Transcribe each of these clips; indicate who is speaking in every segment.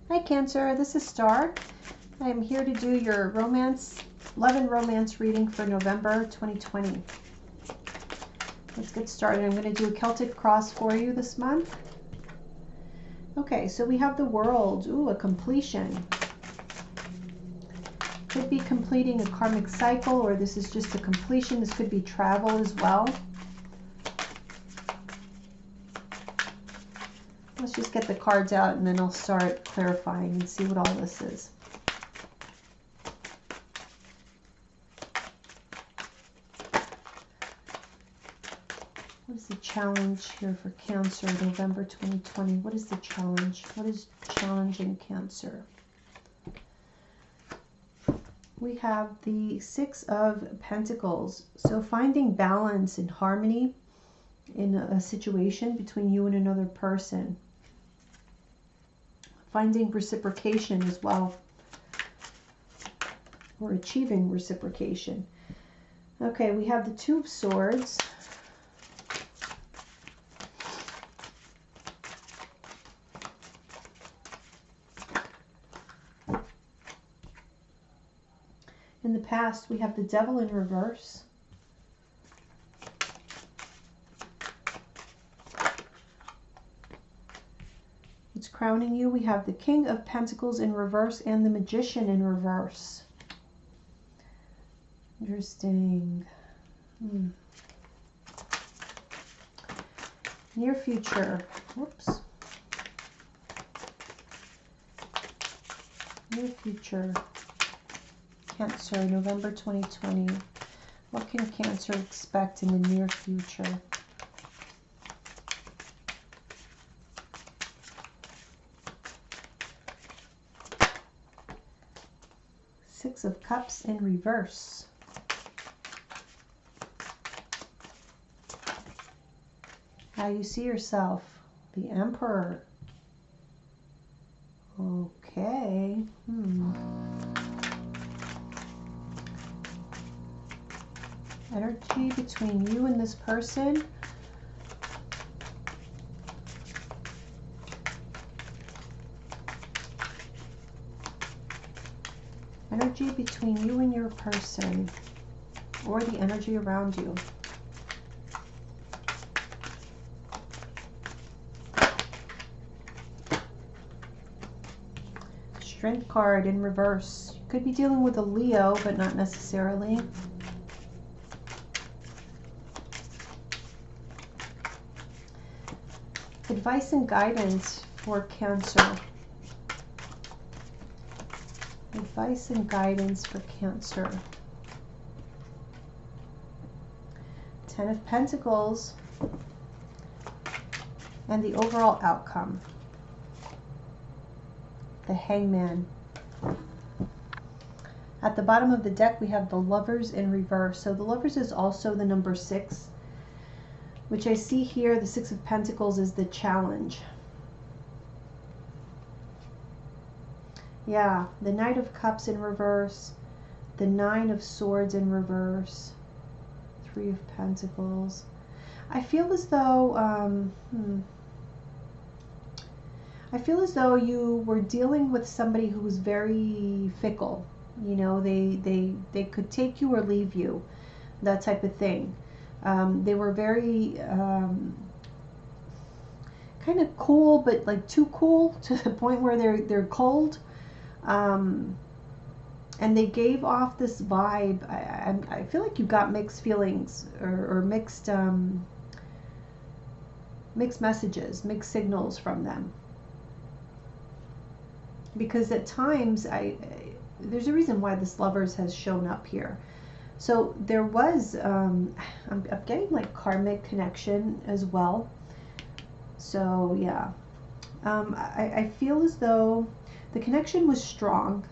Speaker 1: Hi Cancer, this is Star. I am here to do your love and romance reading for November 2020. Let's get started. I'm going to do a Celtic cross for you this month. Okay, so we have the World. Ooh, a completion. Could be completing a karmic cycle, or this is just a completion. This could be travel as well. Let's just get the cards out and then I'll start clarifying and see what all this is. What is the challenge here for Cancer, November 2020? What is the challenge? What is challenging Cancer? We have the Six of Pentacles. So finding balance and harmony in a situation between you and another person. Finding reciprocation as well, or achieving reciprocation. Okay, we have the Two of Swords. In the past, we have the Devil in reverse. It's crowning you. We have the King of Pentacles in reverse and the Magician in reverse. Interesting. Near future. Whoops. Near future. Cancer, November 2020. What can Cancer expect in the near future? Six of Cups in reverse. How you see yourself. The Emperor. Okay. Energy between you and this person. Energy between you and your person, or the energy around you. Strength card in reverse. You could be dealing with a Leo, but not necessarily. Advice and guidance for Cancer. Advice and guidance for Cancer. Ten of Pentacles. And the overall outcome. The Hangman. At the bottom of the deck, we have the Lovers in reverse. So the Lovers is also the number 6, which I see here, the Six of Pentacles is the challenge. Yeah, the Knight of Cups in reverse, the Nine of Swords in reverse, Three of Pentacles. I feel as though, I feel as though you were dealing with somebody who was very fickle. You know, they could take you or leave you, that type of thing. They were very kind of cool, but like too cool to the point where they're cold. And they gave off this vibe. I feel like you got mixed feelings or mixed messages, mixed signals from them. Because at times, there's a reason why this Lovers has shown up here. So there was, I'm getting like karmic connection as well. So yeah, I feel as though the connection was strong,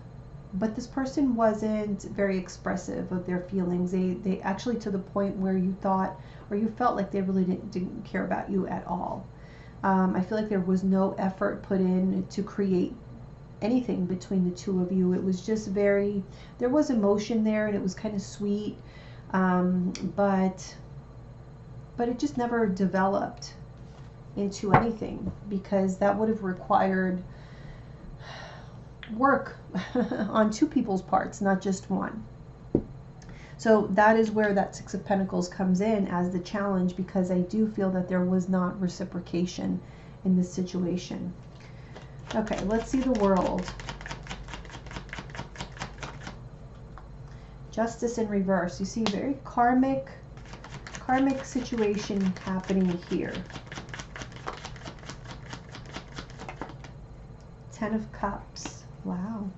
Speaker 1: but this person wasn't very expressive of their feelings. They actually, to the point where you thought, or you felt like they really didn't care about you at all. I feel like there was no effort put in to create anything between the two of you. It was just there was emotion there, and it was kind of sweet, but it just never developed into anything, because that would have required work on two people's parts, not just one. So that is where that Six of Pentacles comes in as the challenge, because I do feel that there was not reciprocation in this situation. Okay, let's see the World. Justice in reverse. You see very karmic situation happening here. Ten of Cups. Wow.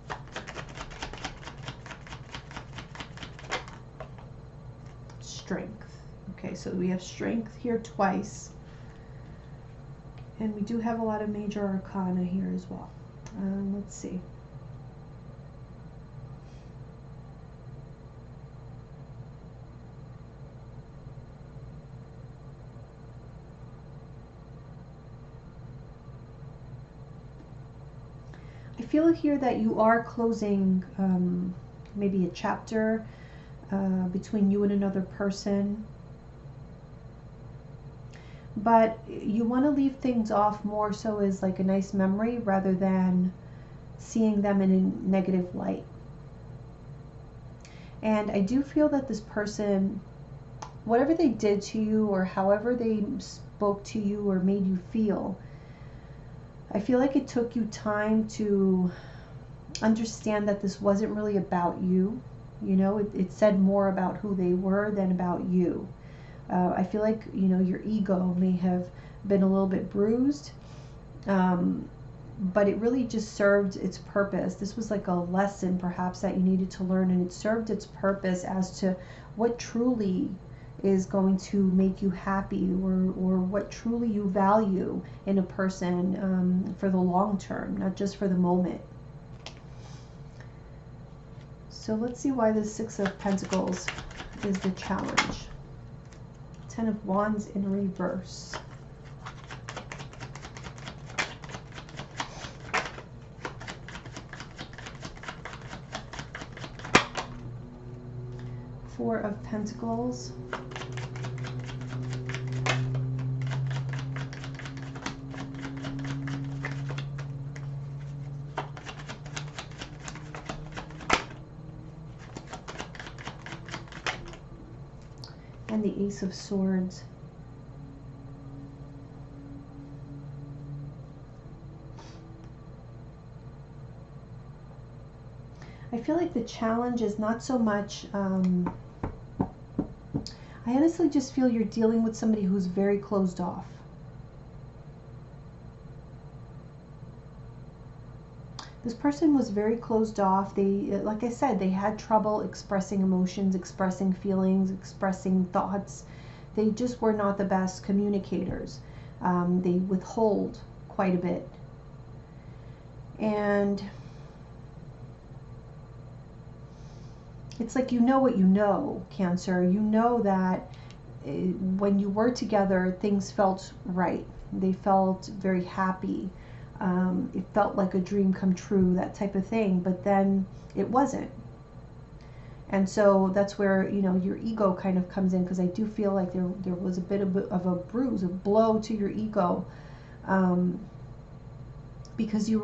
Speaker 1: Strength. Okay, so we have strength here twice. And we do have a lot of major arcana here as well. Let's see. I feel here that you are closing maybe a chapter between you and another person. But you want to leave things off more so as like a nice memory rather than seeing them in a negative light. And I do feel that this person, whatever they did to you or however they spoke to you or made you feel, I feel like it took you time to understand that this wasn't really about you. You know, it said more about who they were than about you. I feel like, you know, your ego may have been a little bit bruised, but it really just served its purpose. This was like a lesson perhaps that you needed to learn, and it served its purpose as to what truly is going to make you happy, or what truly you value in a person for the long term, not just for the moment. So let's see why the Six of Pentacles is the challenge. Ten of Wands in reverse. Four of Pentacles. And the Ace of Swords. I feel like the challenge is not so much, I honestly just feel you're dealing with somebody who's very closed off. This person was very closed off. They, like I said, they had trouble expressing emotions, expressing feelings, expressing thoughts. They just were not the best communicators. They withhold quite a bit. And it's like, you know what you know, Cancer. You know that when you were together, things felt right. They felt very happy. It felt like a dream come true, that type of thing. But then it wasn't. And so that's where, you know, your ego kind of comes in, because I do feel like there was a bit of a bruise, a blow to your ego. Because you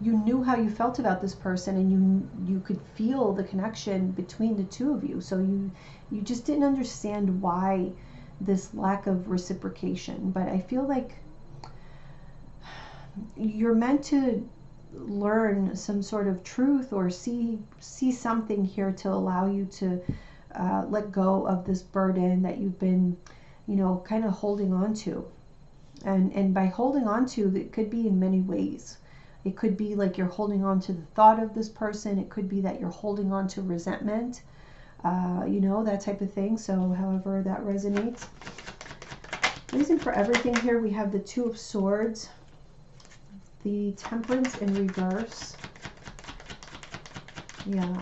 Speaker 1: knew how you felt about this person, and you could feel the connection between the two of you. So you just didn't understand why this lack of reciprocation. But I feel like you're meant to learn some sort of truth, or see something here to allow you to let go of this burden that you've been, you know, kind of holding on to. And by holding on to, it could be in many ways. It could be like you're holding on to the thought of this person. It could be that you're holding on to resentment, you know, that type of thing. So however that resonates. Reason for everything here, we have the Two of Swords, the Temperance in reverse. Yeah.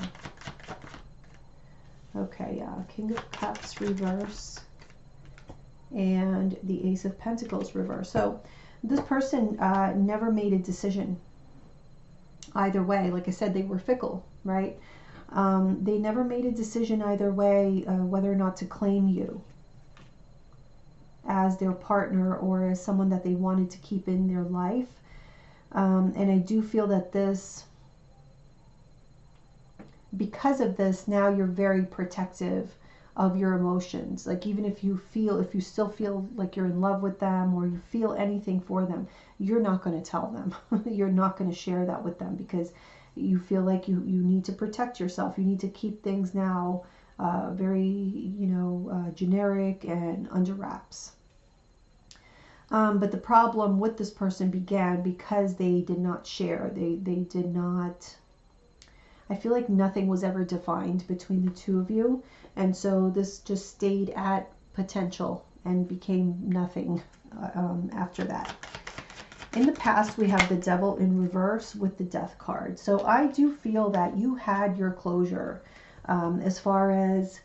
Speaker 1: Okay, yeah. King of Cups reverse. And the Ace of Pentacles reverse. So this person never made a decision either way. Like I said, they were fickle, right? They never made a decision either way, whether or not to claim you as their partner or as someone that they wanted to keep in their life. And I do feel that this because of this, now you're very protective of your emotions. Like even if you still feel like you're in love with them or you feel anything for them, you're not going to tell them. You're not going to share that with them because you feel like you need to protect yourself. You need to keep things now very, generic and under wraps. But the problem with this person began because they did not share. They did not. I feel like nothing was ever defined between the two of you. And so this just stayed at potential and became nothing after that. In the past, we have the Devil in reverse with the Death card. So I do feel that you had your closure as far as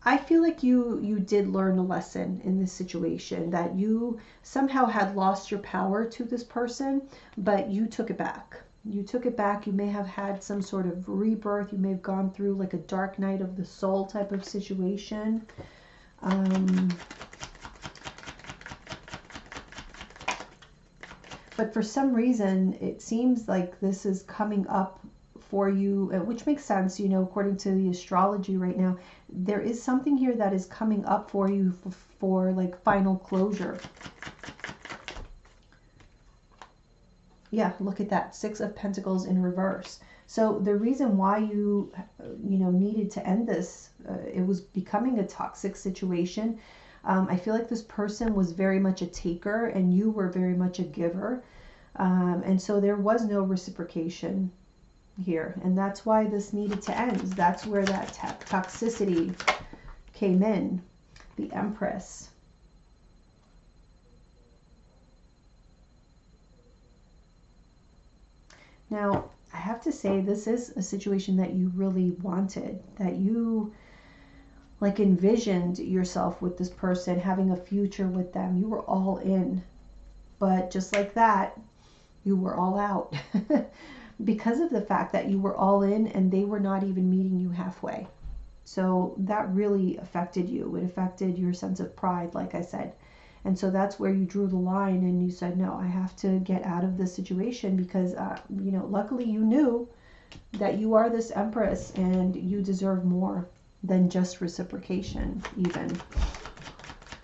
Speaker 1: I feel like you did learn a lesson in this situation, that you somehow had lost your power to this person, but you took it back. You took it back. You may have had some sort of rebirth. You may have gone through like a dark night of the soul type of situation. But for some reason, it seems like this is coming up for you, which makes sense, according to the astrology right now. There is something here that is coming up for you for like final closure. Yeah, look at that. 6 of Pentacles in reverse. So the reason why you needed to end this, it was becoming a toxic situation. I feel like this person was very much a taker and you were very much a giver. And so there was no reciprocation here. And that's why this needed to end. That's where that toxicity came in. The Empress. Now, I have to say, this is a situation that you really wanted, that you like envisioned yourself with this person, having a future with them. You were all in, but just like that, you were all out because of the fact that you were all in and they were not even meeting you halfway. So that really affected you. It affected your sense of pride, like I said. And so that's where you drew the line and you said, no, I have to get out of this situation because, luckily you knew that you are this Empress and you deserve more than just reciprocation even.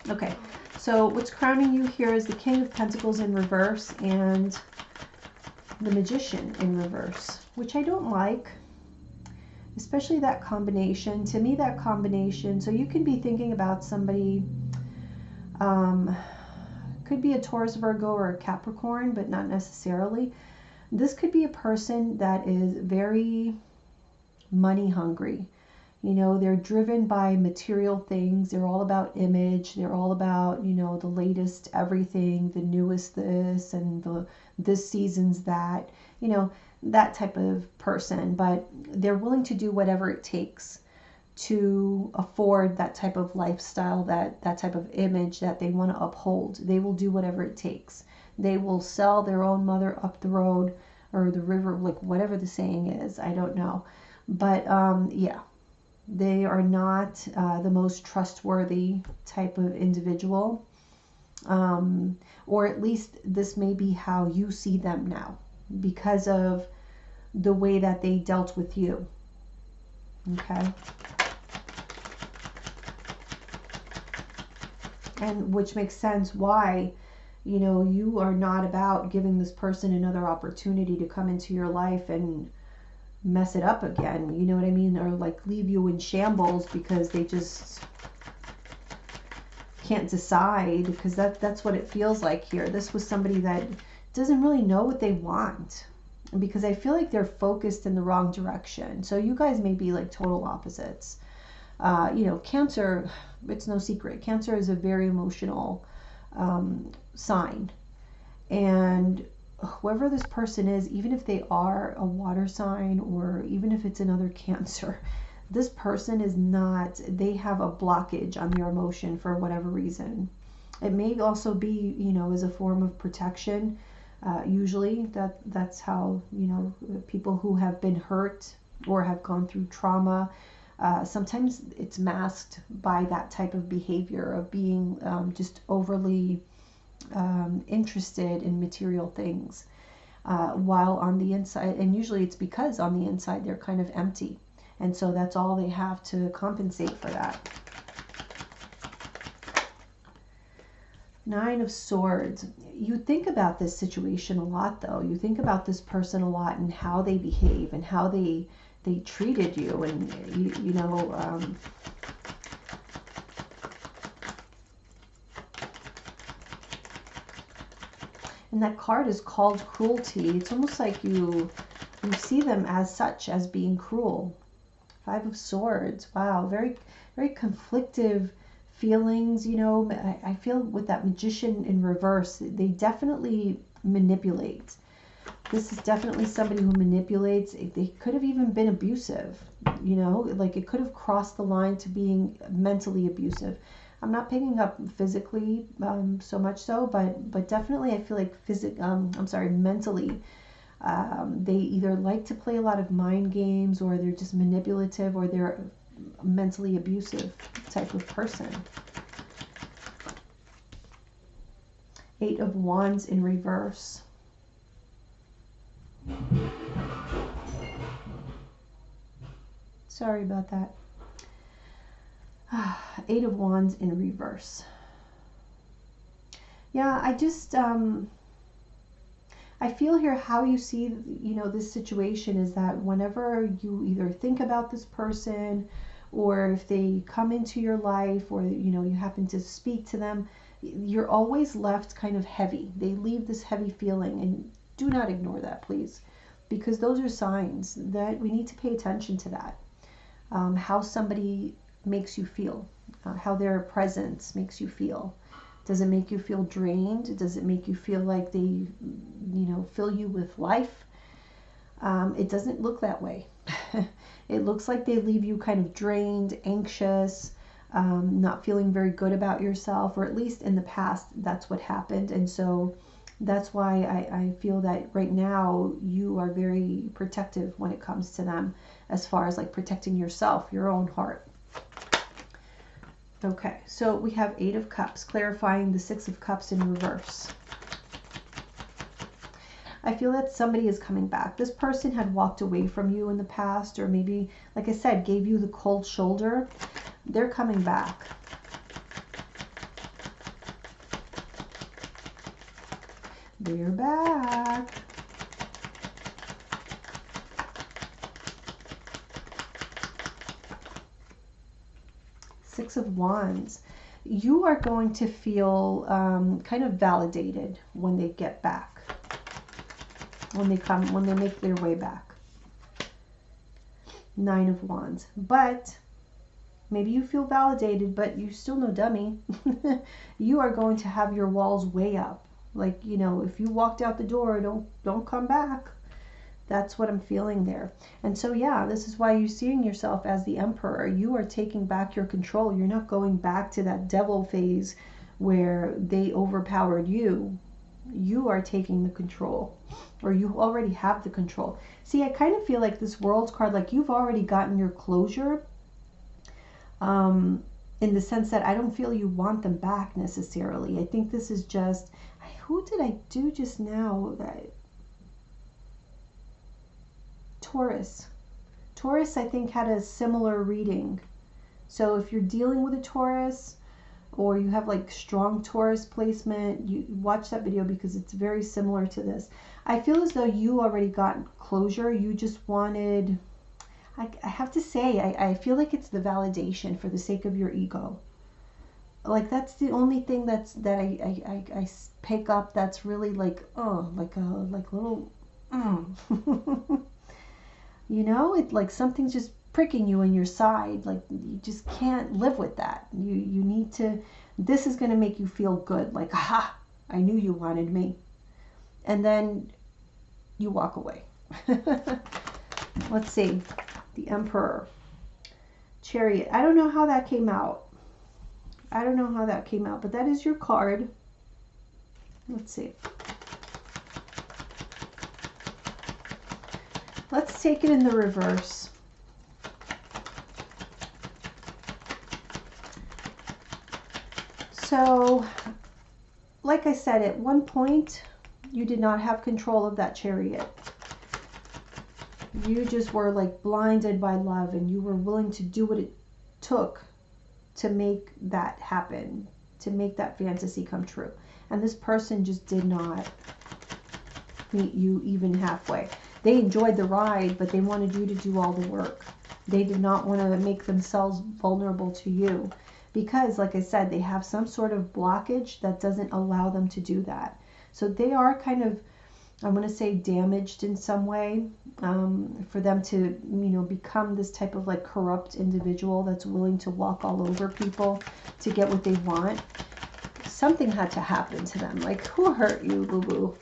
Speaker 1: Okay, so what's crowning you here is the King of Pentacles in reverse and the Magician in reverse, which I don't like, especially that combination. To me, that combination, so you can be thinking about somebody, could be a Taurus, Virgo, or a Capricorn, but not necessarily. This could be a person that is very money hungry. They're driven by material things. They're all about image. They're all about, the latest everything, the newest this and this season's that, that type of person. But they're willing to do whatever it takes to afford that type of lifestyle, that type of image that they want to uphold. They will do whatever it takes. They will sell their own mother up the road or the river, like whatever the saying is, I don't know. But yeah, they are not the most trustworthy type of individual. Or at least this may be how you see them now because of the way that they dealt with you. Okay. And which makes sense why, you are not about giving this person another opportunity to come into your life and mess it up again. You know what I mean? Or like leave you in shambles because they just can't decide, because that's what it feels like here. This was somebody that doesn't really know what they want, because I feel like they're focused in the wrong direction. So you guys may be like total opposites. Cancer, it's no secret. Cancer is a very emotional sign. And whoever this person is, even if they are a water sign or even if it's another Cancer, this person is not, they have a blockage on their emotion for whatever reason. It may also be, as a form of protection. Usually that's how, people who have been hurt or have gone through trauma, sometimes it's masked by that type of behavior of being just overly interested in material things. while on the inside, and usually it's because on the inside they're kind of empty. And so that's all they have to compensate for that. Nine of Swords. You think about this situation a lot, though. You think about this person a lot and how they behave and how they treated you, and you know. And that card is called Cruelty. It's almost like you see them as such, as being cruel. Five of Swords. Wow, very, very conflictive feelings. You know, I feel with that Magician in reverse, they definitely manipulate. This is definitely somebody who manipulates. They could have even been abusive, you know, like it could have crossed the line to being mentally abusive. I'm not picking up physically so much so, but definitely I feel like mentally. They either like to play a lot of mind games, or they're just manipulative, or they're a mentally abusive type of person. Eight of Wands in reverse. Sorry about that. Eight of Wands in reverse. Yeah, I just I feel here how you see, you know, this situation is that whenever you either think about this person, or if they come into your life, or, you know, you happen to speak to them, you're always left kind of heavy. They leave this heavy feeling, and do not ignore that, please, because those are signs that we need to pay attention to that. How somebody makes you feel, how their presence makes you feel. Does it make you feel drained? Does it make you feel like they, you know, fill you with life? It doesn't look that way. It looks like they leave you kind of drained, anxious, not feeling very good about yourself, or at least in the past, that's what happened. And so that's why I feel that right now you are very protective when it comes to them, as far as like protecting yourself, your own heart. Okay, so we have Eight of Cups, clarifying the Six of Cups in reverse. I feel that somebody is coming back. This person had walked away from you in the past, or maybe, like I said, gave you the cold shoulder. They're coming back. They're back. Six of Wands. You are going to feel kind of validated when they get back, when they make their way back. Nine of Wands. But maybe you feel validated, but you're still no dummy. You are going to have your walls way up. Like, you know, if you walked out the door, don't come back. That's what I'm feeling there. And so, yeah, this is why you're seeing yourself as the Emperor. You are taking back your control. You're not going back to that devil phase where they overpowered you. You are taking the control, or you already have the control. See, I kind of feel like this World card, like you've already gotten your closure, in the sense that I don't feel you want them back necessarily. I think this is just, who did I do just now? Taurus. Taurus, I think, had a similar reading. So if you're dealing with a Taurus, or you have like strong Taurus placement, you watch that video because it's very similar to this. I feel as though you already got closure. You just wanted, I have to say, I feel like it's the validation for the sake of your ego. Like that's the only thing that I pick up that's really like, oh, like little, you know, it like something's just pricking you in your side. Like you just can't live with that. You need to, this is going to make you feel good. Like, aha, I knew you wanted me. And then you walk away. Let's see. The Emperor. Chariot. I don't know how that came out. I don't know how that came out, but that is your card. Let's see. Let's take it in the reverse. So, like I said, at one point, You did not have control of that Chariot. You just were like blinded by love, and you were willing to do what it took to make that happen, to make that fantasy come true. And this person just did not meet you even halfway. They enjoyed the ride, but they wanted you to do all the work. They did not want to make themselves vulnerable to you because, like I said, they have some sort of blockage that doesn't allow them to do that. So they are kind of, I'm going to say, damaged in some way, for them to, you know, become this type of like corrupt individual that's willing to walk all over people to get what they want. Something had to happen to them. Like, who hurt you, boo-boo?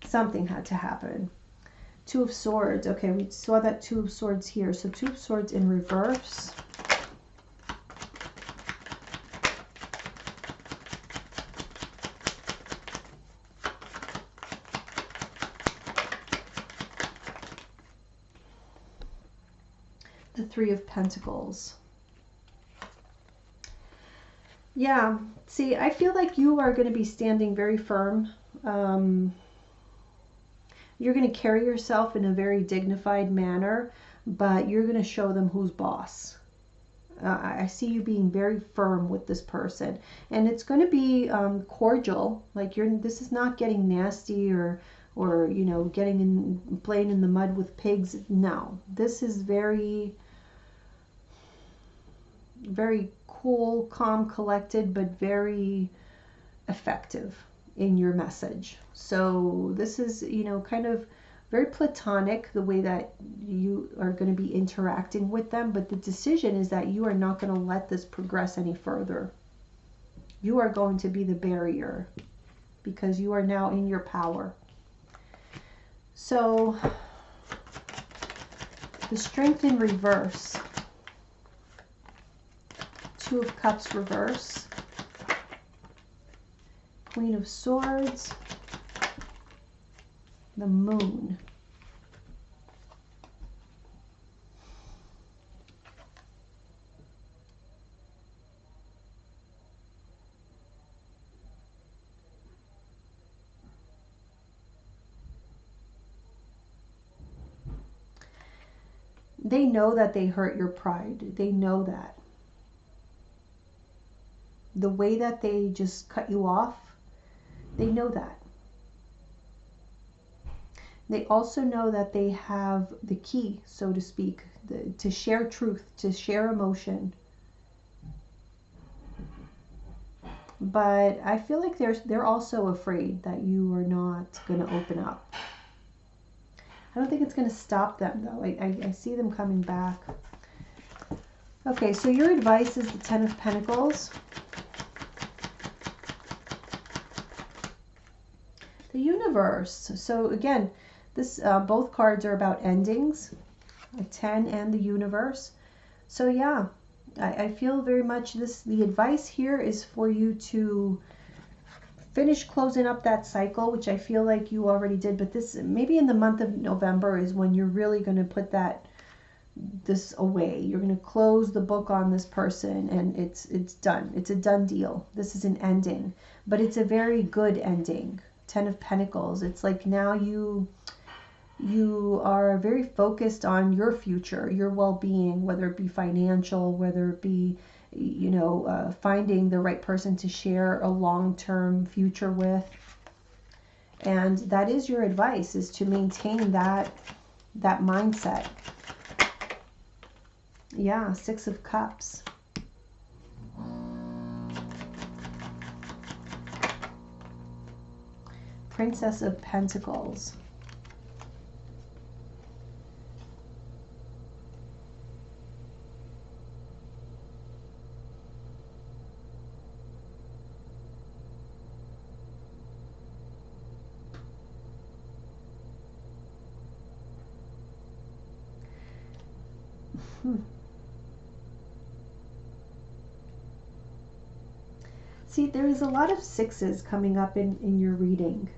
Speaker 1: Something had to happen. Two of Swords. Okay, we saw that Two of Swords here. So Two of Swords in reverse. The Three of Pentacles. Yeah, see, I feel like you are going to be standing very firm. You're going to carry yourself in a very dignified manner, but you're going to show them who's boss. I see you being very firm with this person, and it's going to be cordial. Like, this is not getting nasty or you know, getting in, playing in the mud with pigs. No, this is very, very cool, calm, collected, but very effective in your message. So this is, you know, kind of very platonic, the way that you are going to be interacting with them, but the decision is that you are not going to let this progress any further. You are going to be the barrier because you are now in your power. So the Strength in reverse. Two of Cups reverse. Queen of Swords, the Moon. They know that they hurt your pride. They know that. The way that they just cut you off, they know that. They also know that they have the key, so to speak, to share truth, to share emotion. But I feel like they're also afraid that you are not going to open up. I don't think it's going to stop them, though. I see them coming back. Okay, so your advice is the Ten of Pentacles. The Universe. So again, this both cards are about endings, a 10 and the Universe. So yeah, I feel very much the advice here is for you to finish closing up that cycle, which I feel like you already did, but this maybe in the month of November is when you're really going to put this away. You're going to close the book on this person, and it's done. It's a done deal. This is an ending, but it's a very good ending. Ten of Pentacles. It's like now you are very focused on your future, your well-being, whether it be financial, whether it be, you know, finding the right person to share a long-term future with. And that is your advice, is to maintain that mindset. Yeah, Six of Cups. Princess of Pentacles. See, there is a lot of sixes coming up in your reading.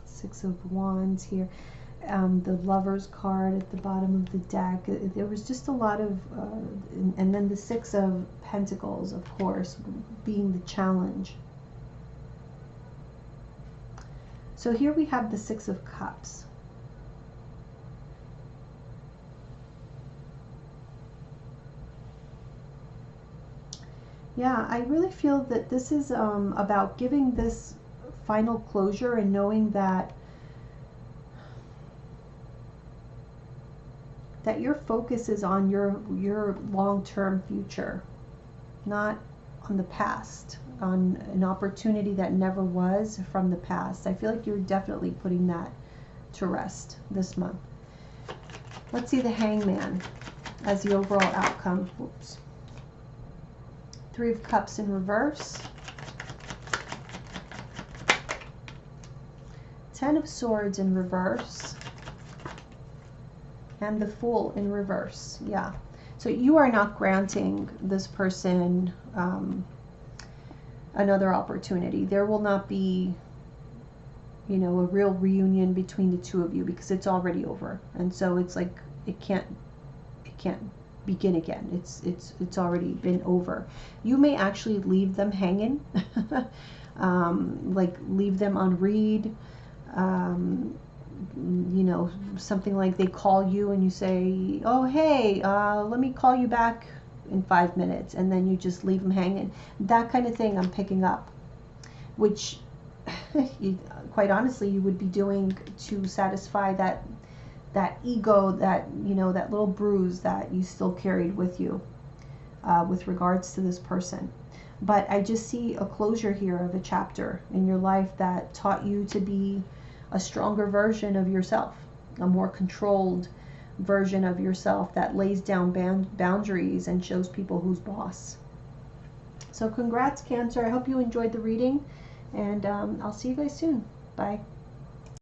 Speaker 1: Six of Wands here. the Lovers card at the bottom of the deck. There was just a lot of, and then the Six of Pentacles, of course, being the challenge. So here we have the Six of Cups. Yeah, I really feel that this is about giving this final closure and knowing that your focus is on your long-term future, not on the past, on an opportunity that never was from the past. I feel like you're definitely putting that to rest this month. Let's see the Hangman as the overall outcome. Oops. Three of Cups in reverse. Ten of Swords in reverse. And the Fool in reverse. Yeah. So you are not granting this person another opportunity. There will not be, you know, a real reunion between the two of you because it's already over. And so it's like it can't begin again. It's already been over. You may actually leave them hanging, like leave them on read. You know, something like they call you and you say, oh hey, let me call you back in 5 minutes, and then you just leave them hanging. That kind of thing I'm picking up, which you, quite honestly, you would be doing to satisfy that ego, that, you know, that little bruise that you still carried with you with regards to this person. But I just see a closure here of a chapter in your life that taught you to be a stronger version of yourself, a more controlled version of yourself that lays down boundaries and shows people who's boss. So congrats, Cancer. I hope you enjoyed the reading, and I'll see you guys soon. Bye.